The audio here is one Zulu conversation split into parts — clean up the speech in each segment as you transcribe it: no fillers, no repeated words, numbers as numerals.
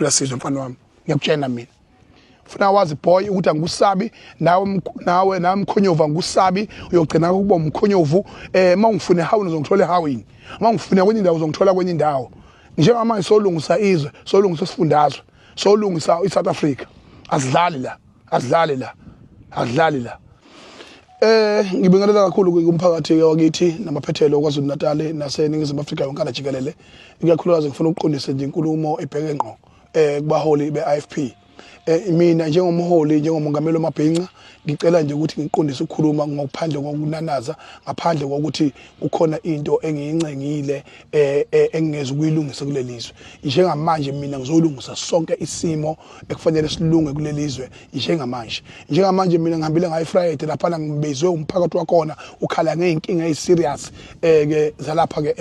Sizwe mfana wami ngiyakutshena mina ufuna wazi boy ukuthi angusabi nawe namkhonyova ngusabi uyogcina ukuba umkhonyovu mangifune how uzongithola hawini mangifune kwenye indawo uzongithola kwenye indawo njengamanje solungisa izwe solungisa isifundazwe solungisa iSouth Africa asidlali la ngibingelela kakhulu kumphakathi wakithi namaphethelo kwaZulu Natal naseningizimu Afrika yonke jikelele ikakhulukazi ngifuna ukuqondisa nje inkulumo ebheke ngqo kubaholi beIFP mina njengomholi njengomongameli wamabhinqa ngicela nje ukuthi ngiqondise ukukhuluma ngokuphandle kokunanaza ngaphandle kokuthi kukhona into engiyincengile engingeze ukuyilungisa kulelizwe njengamanje mina ngizolungisa sonke isimo ekufanele silunge kulelizwe njengamanje mina ngihambile ngayi Friday lapha ngibezwe umphakathi wakhona ukhala ngeinkinga eziserious ke zalapha ke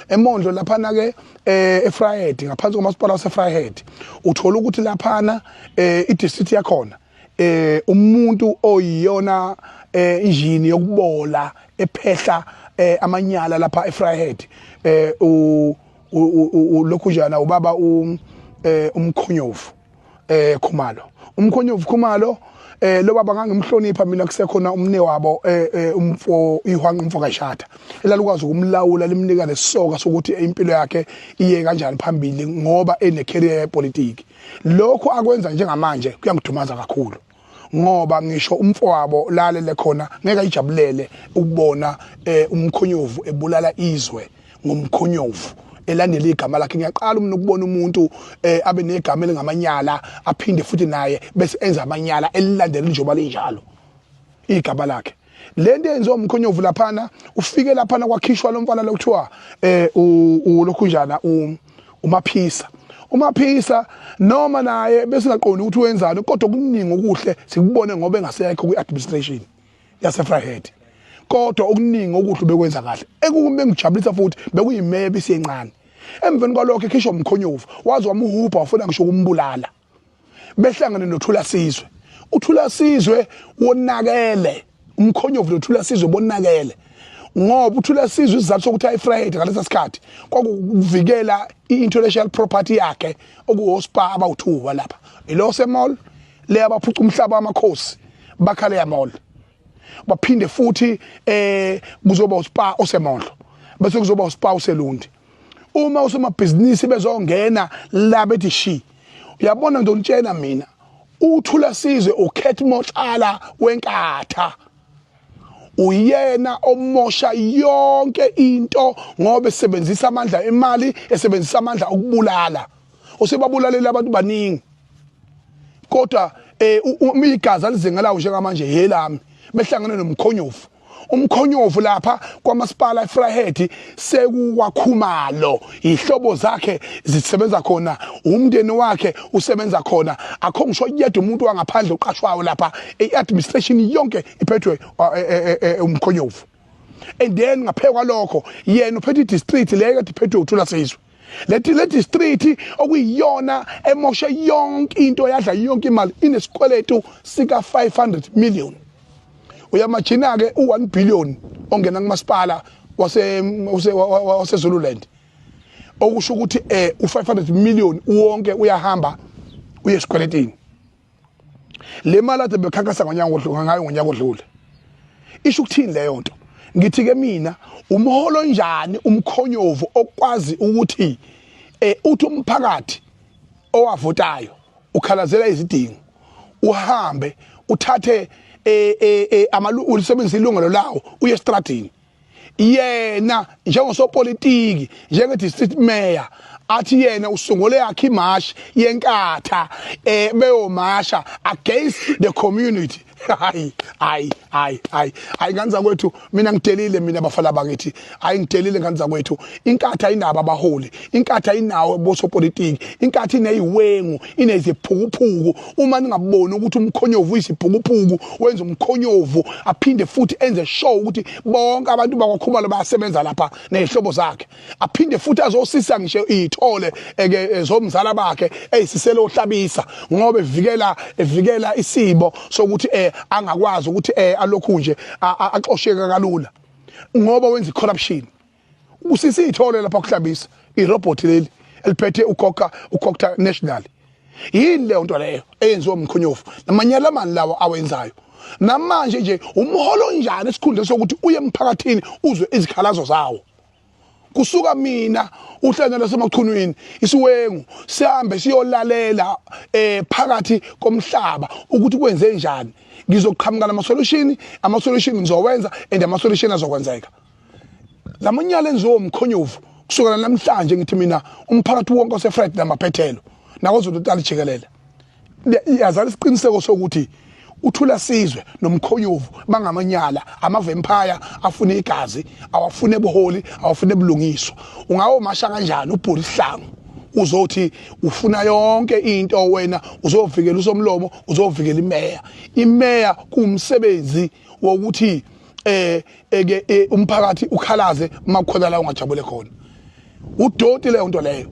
eMondlo lapha na ke eFriday ngaphansi komasipala waseFriday uthola ukuthi lapha idistrict yakhona umuntu oyiyona injini yokubola ephehla amanyala lapha eFriday lokhujana ubaba umkhonyovu Khumalo lo baba ngangimhlonipha mina kusekhona umne wabo umfo kaShata elalukwazi ukumlawula limnika lesoka sokuthi impilo yakhe iye kanjani phambili ngoba ene career yepolitiki lokho akwenza njengamanje kuyangidumaza kakhulu ngoba ngisho umfo wabo lalele khona ngeke ayijabulele ukubona umkhonyovu ebulala izwe ngomkhonyovu elandela igama lakhe ngiyaqala umna ukubona umuntu abe negama elingamanyala aphinde futhi naye bese enza amanyala elilandela njengoba linjalo igama lakhe lento yenziwa umkhonyovu laphana ufike laphana kwakhishwa lo mfana lokuthiwa ulokhunjana uMaphisa noma naye bese ngaqondi ukuthi wenzani kodwa okuningi okuhle sikubone ngoba engasekho kwiadministration yaseFriday kodwa okuningi okuhle bekwenza kahle ekube ngijabulisa futhi bekuyimebe isiyencane emveni kwalokho ekhishwa umkhonyovu wazi wamuhupha wafuna ngisho ukumbulala behlangene uthula sizwe wonakele umkhonyovu lothula sizwe bonakele ngoba uthula sizwe isizathu sokuthi ayiFriday ngalesa sikhathi kwakuvikela iintellectual property yakhe okuhospa abawuthuba lapha ilose mall le abaphuca umhlaba wamakhosi bakhale ya mall baphinde futhi kuzoba uspa osemondlo bese kuzoba uspa uselundi uma usomabhizinisi bezongena la bethi shi uyabona ngizonitshela mina uthula sizwe ukhethi motshala wenkatha uyena omosha yonke into ngoba esebenzisa amandla emali esebenzisa amandla okubulala usebabulalela abantu baningi kodwa igazi lizengelayo njengamanje yelami behlangene nomkhonyovu umkhonyovu lapha kwamasipala eFriday sekuwakhumalo ihlobo zakhe zisebenza khona umndeni wakhe usebenza khona akho ngisho yedwa umuntu wangaphandle uqashwayo lapha eadministration yonke iphethwe umkhonyovu and then ngaphekwa lokho yena uphethe district leke iphethwe uthula sizwe le district okuyiyona emoshe yonke into yadla yonke imali inesikweletu sika 500 million uyamajina ke u1 billion ongena kumasipala wase Zululand okusho ukuthi u500 million wonke uyahamba uyesikweletini le mali ade bekhankasa ngonyaka odlule isho ukuthini leyo nto ngithi ke mina umholo njani umkhonyovu okwazi ukuthi uthi umphakathi owavotayo ukhalazela izidingo uhambe uthathe ulisebenzisa ilungelo lawo uye estradini yena njengosopolitiki njenge-district mayor athi yena usungule yakhe imashi yenkatha beyomasha against the community hayi nganza kwethu mina ngidelile mina abafana bakithi ngidelile nganza kwethu inkatha inabo abaholi inkatha inawo bosopolitiki inkatha ineyiwengu ineziphukuphuku uma ningaboni ukuthi umkhonyovu uyisiphukupuku wenza umkhonyovu aphinde futhi enze show ukuthi bonke abantu bakwakhumalo bayasebenza lapha nezihlobo zakhe aphinde futhi azosisa ngisho ithole zomzala bakhe eyisiselo ohlabisa ngoba evikela isibo sokuthi angakwazi ukuthi alokhu nje axosheka kalula ngoba wenza corruption usisithole lapha kuhlabisa irobot leli eliphethe ukhokha national yini le nto leyo eyenziwa umkhonyovu namanyala amani lawa awenzayo namanje nje umholo njani esikhundleni sokuthi uye emphakathini uzwe izikhalazo zawo kusuka mina uhlelo lasemachunwini isiwengu sihambe siyolalela phakathi komhlaba ukuthi kwenze njani ngizoqhamuka ama-solution ngizowenza and ama-solution azokwenzeka lamanyala enziwa umkhonyovu kusukela namhlanje ngithi mina umphakathi wonke oseFred namaphethelo nakozolutala jikelele yazala isiqiniseko sokuthi uthula sizwe nomkhonyovu bangamanyala ama-vampire afune igazi awafune buholi awafune bulungiswa ungawomasha kanjani ubhuli Sihlangu uzothi ufuna yonke into wena uzovikela usomlomo uzovikela imeya kumsebenzi wokuthi umphakathi ukhalaze makukhona la ungajabule khona udoti leyo nto leyo